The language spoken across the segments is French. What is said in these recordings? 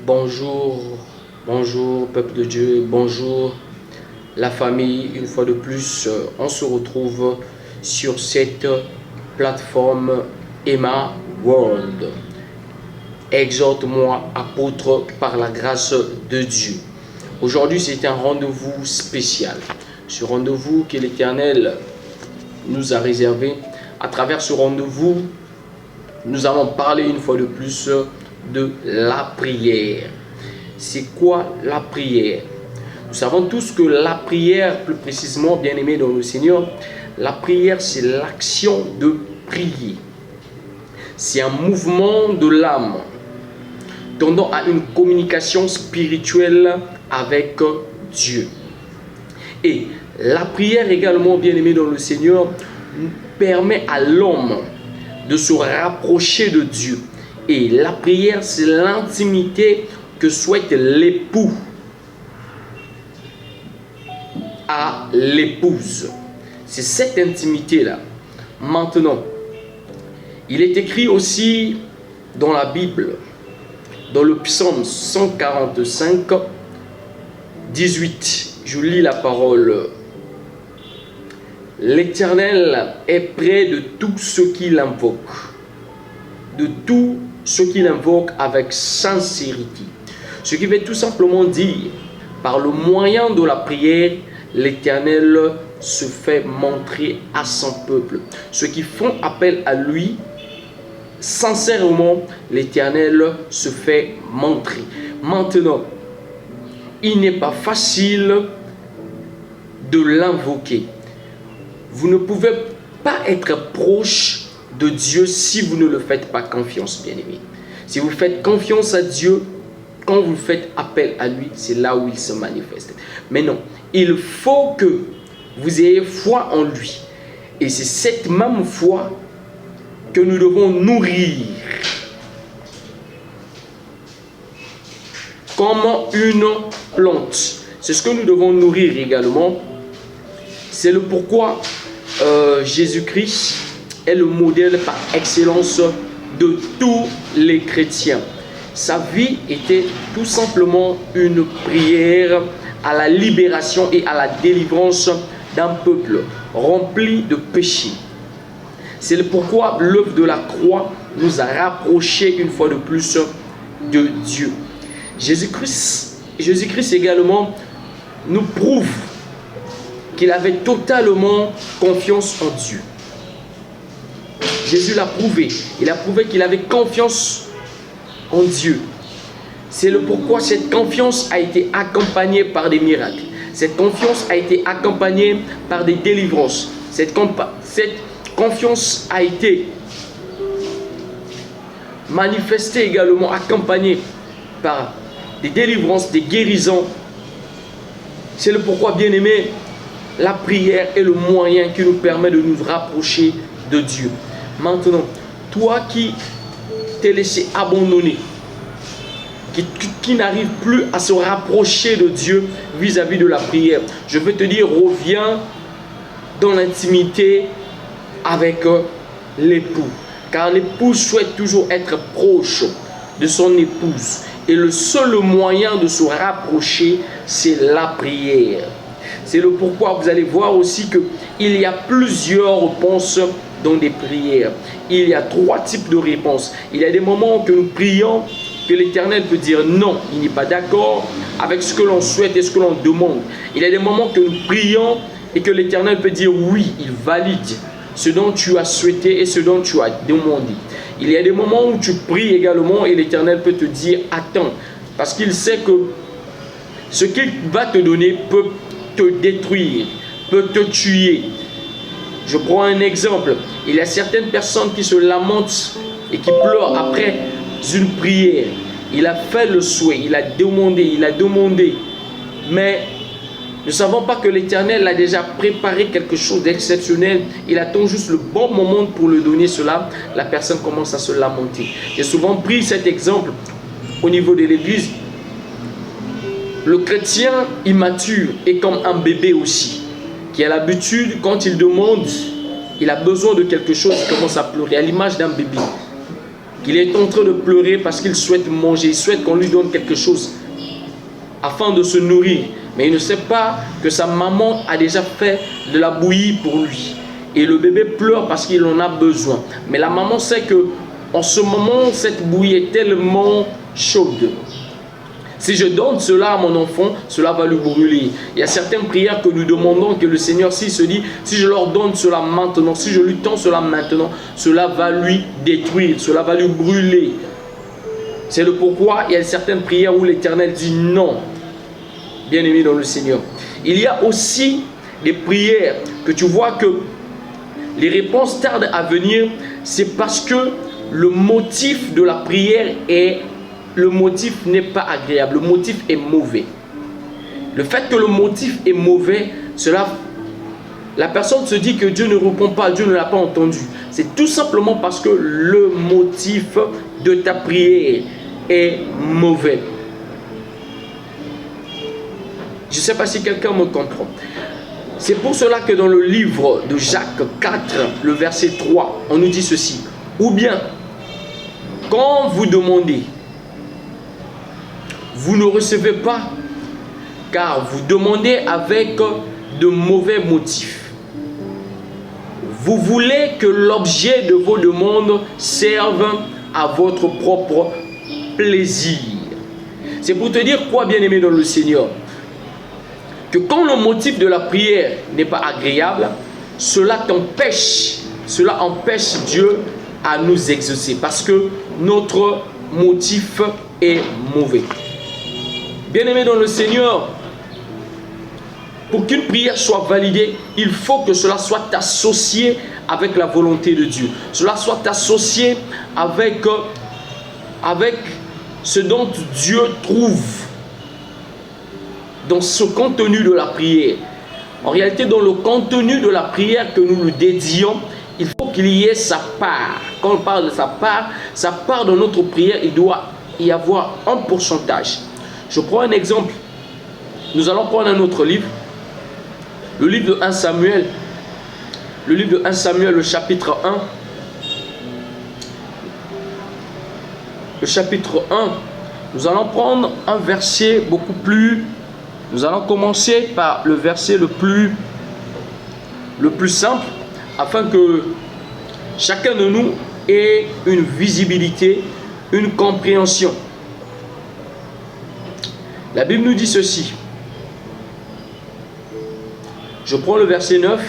Bonjour, bonjour peuple de Dieu, bonjour la famille. Une fois de plus, on se retrouve sur cette plateforme Emma World. Exhorte-moi, apôtre, par la grâce de Dieu. Aujourd'hui, c'est un rendez-vous spécial. Ce rendez-vous que l'Éternel nous a réservé. À travers ce rendez-vous, nous allons parler une fois de plus de la prière. C'est quoi la prière? Nous savons tous que la prière, plus précisément, bien-aimés dans le Seigneur, la prière, c'est l'action de prier. C'est un mouvement de l'âme tendant à une communication spirituelle avec Dieu. Et la prière également, bien-aimés dans le Seigneur, permet à l'homme de se rapprocher de Dieu. Et la prière, c'est l'intimité que souhaite l'époux à l'épouse. C'est cette intimité-là. Maintenant, il est écrit aussi dans la Bible, dans le psaume 145, 18. Je lis la parole. L'Éternel est près de tous ceux qui l'invoquent. De tous ceux qui l'invoquent avec sincérité. Ce qui veut tout simplement dire, par le moyen de la prière, l'Éternel se fait montrer à son peuple. Ceux qui font appel à lui, sincèrement, l'Éternel se fait montrer. Maintenant, il n'est pas facile de l'invoquer. Vous ne pouvez pas être proche de Dieu si vous ne le faites pas confiance, bien-aimés. Si vous faites confiance à Dieu, quand vous faites appel à lui, c'est là où il se manifeste. Mais non, il faut que vous ayez foi en lui. Et c'est cette même foi que nous devons nourrir. Comme une plante. C'est ce que nous devons nourrir également. C'est le pourquoi Jésus-Christ est le modèle par excellence de tous les chrétiens. Sa vie était tout simplement une prière à la libération et à la délivrance d'un peuple rempli de péchés. C'est le pourquoi l'œuvre de la croix nous a rapprochés une fois de plus de Dieu. Jésus-Christ également nous prouve qu'il avait totalement confiance en Dieu. Jésus l'a prouvé. Il a prouvé qu'il avait confiance en Dieu. C'est le pourquoi cette confiance a été accompagnée par des miracles. Cette confiance a été accompagnée par des délivrances. Cette confiance a été manifestée également, accompagnée par des délivrances, des guérisons. C'est le pourquoi, bien-aimé, la prière est le moyen qui nous permet de nous rapprocher de Dieu. Maintenant, toi qui t'es laissé abandonner, qui n'arrive plus à se rapprocher de Dieu vis-à-vis de la prière, je veux te dire, reviens dans l'intimité avec l'époux. Car l'époux souhaite toujours être proche de son épouse. Et le seul moyen de se rapprocher, c'est la prière. C'est le pourquoi vous allez voir aussi qu'il y a plusieurs réponses dans des prières. Il y a 3 types de réponses. Il y a des moments que nous prions, que l'Éternel peut dire non, il n'est pas d'accord avec ce que l'on souhaite et ce que l'on demande. Il y a des moments que nous prions et que l'Éternel peut dire oui, il valide ce dont tu as souhaité et ce dont tu as demandé. Il y a des moments où tu pries également et l'Éternel peut te dire attends, parce qu'il sait que ce qu'il va te donner peut te détruire, peut te tuer. Je prends un exemple. Il y a certaines personnes qui se lamentent et qui pleurent après une prière. Il a fait le souhait, il a demandé. Mais ne savons pas que l'Éternel a déjà préparé quelque chose d'exceptionnel. Il attend juste le bon moment pour lui donner cela. La personne commence à se lamenter. J'ai souvent pris cet exemple au niveau de l'église. Le chrétien immature est comme un bébé aussi, qui a l'habitude, quand il demande, il a besoin de quelque chose, il commence à pleurer, à l'image d'un bébé qu'il est en train de pleurer parce qu'il souhaite manger, il souhaite qu'on lui donne quelque chose afin de se nourrir. Mais il ne sait pas que sa maman a déjà fait de la bouillie pour lui. Et le bébé pleure parce qu'il en a besoin. Mais la maman sait que en ce moment, cette bouillie est tellement chaude. Si je donne cela à mon enfant, cela va lui brûler. Il y a certaines prières que nous demandons que le Seigneur, s'il se dit, si je leur donne cela maintenant, si je lui tends cela maintenant, cela va lui détruire, cela va lui brûler. C'est le pourquoi il y a certaines prières où l'Éternel dit non. Bien-aimé dans le Seigneur. Il y a aussi des prières que tu vois que les réponses tardent à venir, c'est parce que le motif de la prière est, le motif n'est pas agréable, le motif est mauvais. Le fait que le motif est mauvais, cela, la personne se dit que Dieu ne répond pas, Dieu ne l'a pas entendu. C'est tout simplement parce que le motif de ta prière est mauvais. Je ne sais pas si quelqu'un me comprend. C'est pour cela que dans le livre de Jacques 4, le verset 3, on nous dit ceci. Ou bien, quand vous demandez, vous ne recevez pas, car vous demandez avec de mauvais motifs. Vous voulez que l'objet de vos demandes serve à votre propre plaisir. C'est pour te dire quoi, bien-aimé dans le Seigneur? Que quand le motif de la prière n'est pas agréable, cela empêche Dieu à nous exaucer parce que notre motif est mauvais. Bien-aimé dans le Seigneur, pour qu'une prière soit validée, il faut que cela soit associé avec la volonté de Dieu. Cela soit associé avec ce dont Dieu trouve dans ce contenu de la prière. En réalité, dans le contenu de la prière que nous lui dédions, il faut qu'il y ait sa part. Quand on parle de sa part dans notre prière, il doit y avoir un pourcentage. Je prends un exemple. Nous allons prendre un autre livre. Le livre de 1 Samuel. Le livre de 1 Samuel, le chapitre 1. Le chapitre 1. Nous allons prendre un verset beaucoup plus... Nous allons commencer par le verset le plus simple, afin que chacun de nous ait une visibilité, une compréhension. La Bible nous dit ceci. Je prends le verset 9.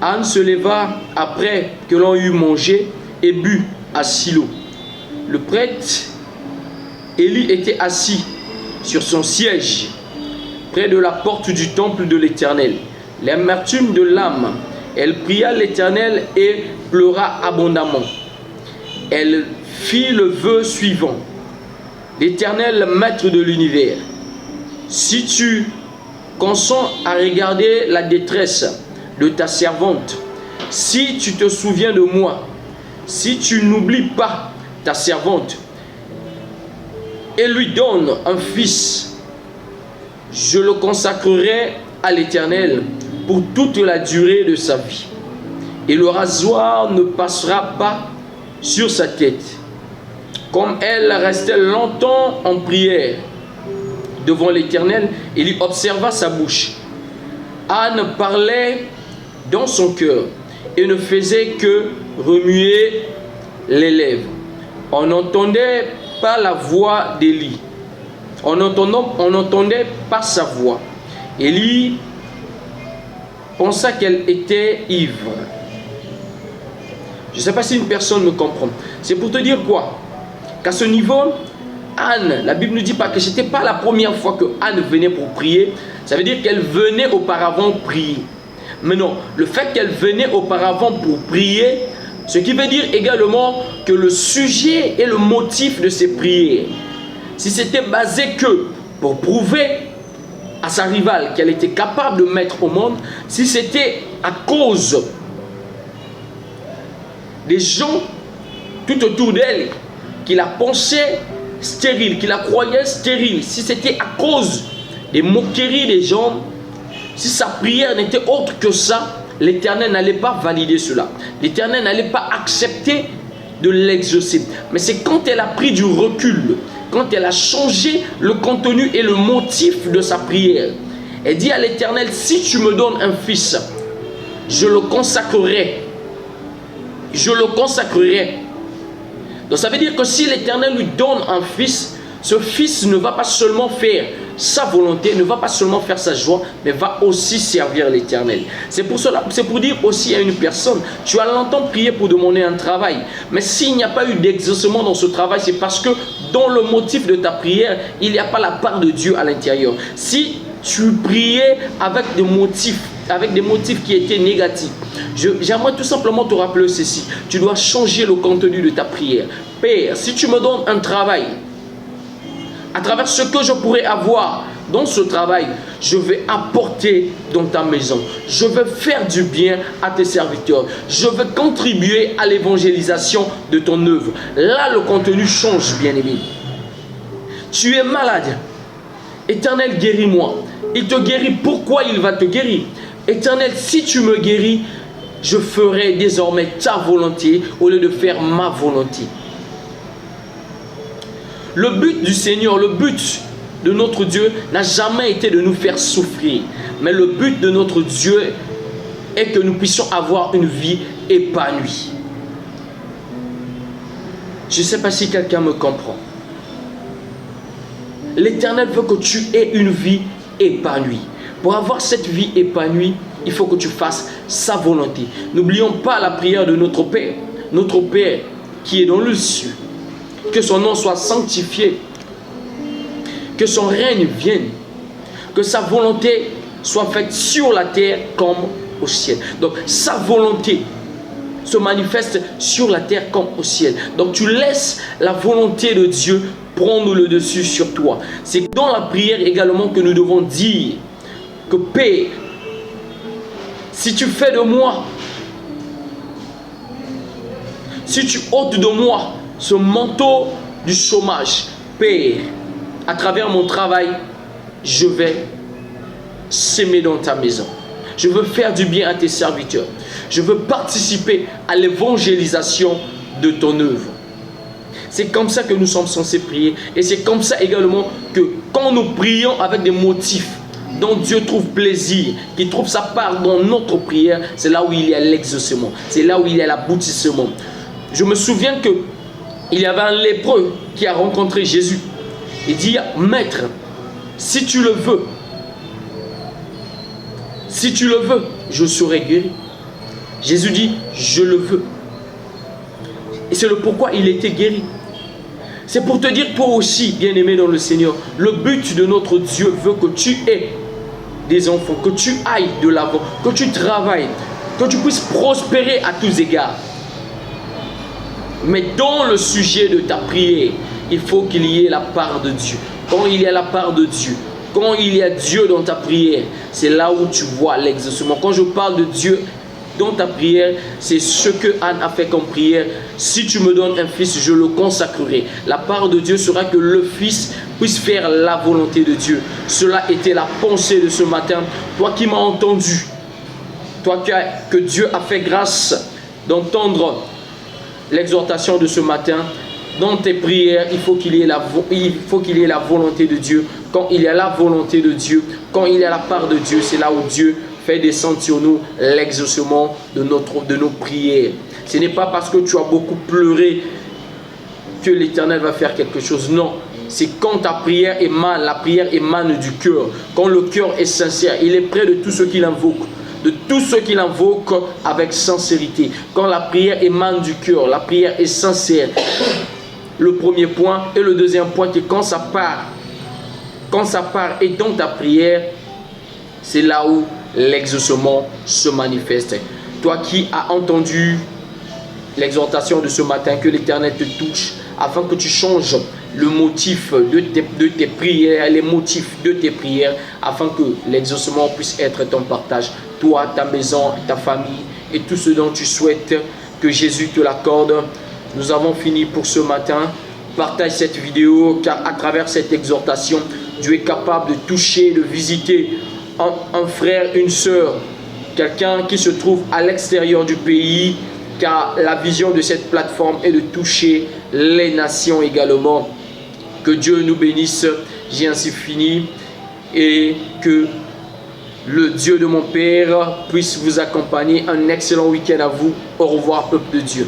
Anne se leva après que l'on eut mangé et bu à Silo. Le prêtre Élie était assis sur son siège près de la porte du temple de l'Éternel. L'amertume de l'âme, elle pria l'Éternel et pleura abondamment. Elle fit le vœu suivant. L'Éternel, maître de l'univers, si tu consens à regarder la détresse de ta servante, si tu te souviens de moi, si tu n'oublies pas ta servante et lui donnes un fils, je le consacrerai à l'Éternel pour toute la durée de sa vie. Et le rasoir ne passera pas sur sa tête. Comme elle restait longtemps en prière devant l'Éternel, il y observa sa bouche. Anne parlait dans son cœur et ne faisait que remuer les lèvres. On n'entendait pas la voix d'Élie. On n'entendait pas sa voix. Élie pensa qu'elle était ivre. Je ne sais pas si une personne me comprend. C'est pour te dire quoi? Qu'à ce niveau, Anne, la Bible ne dit pas que ce n'était pas la première fois que Anne venait pour prier. Ça veut dire qu'elle venait auparavant prier. Mais non, le fait qu'elle venait auparavant pour prier, ce qui veut dire également que le sujet et le motif de ses prières, si c'était basé que pour prouver à sa rivale qu'elle était capable de mettre au monde, si c'était à cause des gens tout autour d'elle qui la pensaient stérile, qui la croyaient stérile, si c'était à cause des moqueries des gens, si sa prière n'était autre que ça, l'Éternel n'allait pas valider cela. L'Éternel n'allait pas accepter de l'exaucer. Mais c'est quand elle a pris du recul, quand elle a changé le contenu et le motif de sa prière. Elle dit à l'Éternel, si tu me donnes un fils, je le consacrerai. Je le consacrerai. Donc ça veut dire que si l'Éternel lui donne un fils, ce fils ne va pas seulement faire sa volonté, ne va pas seulement faire sa joie, mais va aussi servir l'Éternel. C'est pour cela, c'est pour dire aussi à une personne, tu as longtemps prié pour demander un travail, mais s'il n'y a pas eu d'exaucement dans ce travail, c'est parce que dans le motif de ta prière, il n'y a pas la part de Dieu à l'intérieur. Si tu priais avec des motifs qui étaient négatifs, j'aimerais tout simplement te rappeler ceci. Tu dois changer le contenu de ta prière. Père, si tu me donnes un travail, à travers ce que je pourrais avoir dans ce travail, je vais apporter dans ta maison. Je vais faire du bien à tes serviteurs. Je vais contribuer à l'évangélisation de ton œuvre. Là, le contenu change, bien-aimé. Tu es malade. Éternel, guéris-moi. Il te guérit. Pourquoi il va te guérir? Éternel, si tu me guéris, je ferai désormais ta volonté au lieu de faire ma volonté. Le but du Seigneur, le but de notre Dieu n'a jamais été de nous faire souffrir. Mais le but de notre Dieu est que nous puissions avoir une vie épanouie. Je ne sais pas si quelqu'un me comprend. L'Éternel veut que tu aies une vie épanouie. Pour avoir cette vie épanouie, il faut que tu fasses sa volonté. N'oublions pas la prière de notre Père. Notre Père qui est dans le ciel. Que son nom soit sanctifié. Que son règne vienne. Que sa volonté soit faite sur la terre comme au ciel. Donc sa volonté se manifeste sur la terre comme au ciel. Donc tu laisses la volonté de Dieu prendre le dessus sur toi. C'est dans la prière également que nous devons dire que Père, si tu fais de moi, si tu ôtes de moi ce manteau du chômage, Père, à travers mon travail, je vais s'aimer dans ta maison. Je veux faire du bien à tes serviteurs. Je veux participer à l'évangélisation de ton œuvre. C'est comme ça que nous sommes censés prier. Et c'est comme ça également que quand nous prions avec des motifs dont Dieu trouve plaisir, qui trouve sa part dans notre prière, c'est là où il y a l'exaucement. C'est là où il y a l'aboutissement. Je me souviens qu'il y avait un lépreux qui a rencontré Jésus. Il dit, Maître, si tu le veux, je serai guéri. Jésus dit, je le veux. Et c'est le pourquoi il était guéri. C'est pour te dire, toi aussi, bien-aimé dans le Seigneur, le but de notre Dieu veut que tu aies des enfants, que tu ailles de l'avant, que tu travailles, que tu puisses prospérer à tous égards. Mais dans le sujet de ta prière, il faut qu'il y ait la part de Dieu. Quand il y a la part de Dieu, quand il y a Dieu dans ta prière, c'est là où tu vois l'exaucement. Quand je parle de Dieu dans ta prière, c'est ce que Anne a fait comme prière. Si tu me donnes un fils, je le consacrerai. La part de Dieu sera que le fils puisse faire la volonté de Dieu. Cela était la pensée de ce matin. Toi qui m'as entendu, toi que Dieu a fait grâce d'entendre l'exhortation de ce matin, dans tes prières, il faut qu'il y ait la volonté de Dieu. Quand il y a la volonté de Dieu, quand il y a la part de Dieu, c'est là où Dieu fait descendre sur nous l'exaucement de nos prières. Ce n'est pas parce que tu as beaucoup pleuré que l'Éternel va faire quelque chose. Non, c'est quand ta prière émane, la prière émane du cœur. Quand le cœur est sincère, il est près de tout ce qu'il invoque. De tout ce qu'il invoque avec sincérité. Quand la prière émane du cœur, la prière est sincère. Le premier point. Et le deuxième point, c'est quand ça part est dans ta prière, c'est là où l'exaucement se manifeste. Toi qui as entendu l'exhortation de ce matin, que l'Éternel te touche, afin que tu changes le motif de tes prières, les motifs de tes prières, afin que l'exaucement puisse être ton partage. Toi, ta maison, ta famille et tout ce dont tu souhaites que Jésus te l'accorde. Nous avons fini pour ce matin. Partage cette vidéo, car à travers cette exhortation, Dieu est capable de toucher, de visiter un frère, une sœur, quelqu'un qui se trouve à l'extérieur du pays, car la vision de cette plateforme est de toucher les nations également. Que Dieu nous bénisse. J'ai ainsi fini et que le Dieu de mon Père puisse vous accompagner. Un excellent week-end à vous. Au revoir, peuple de Dieu.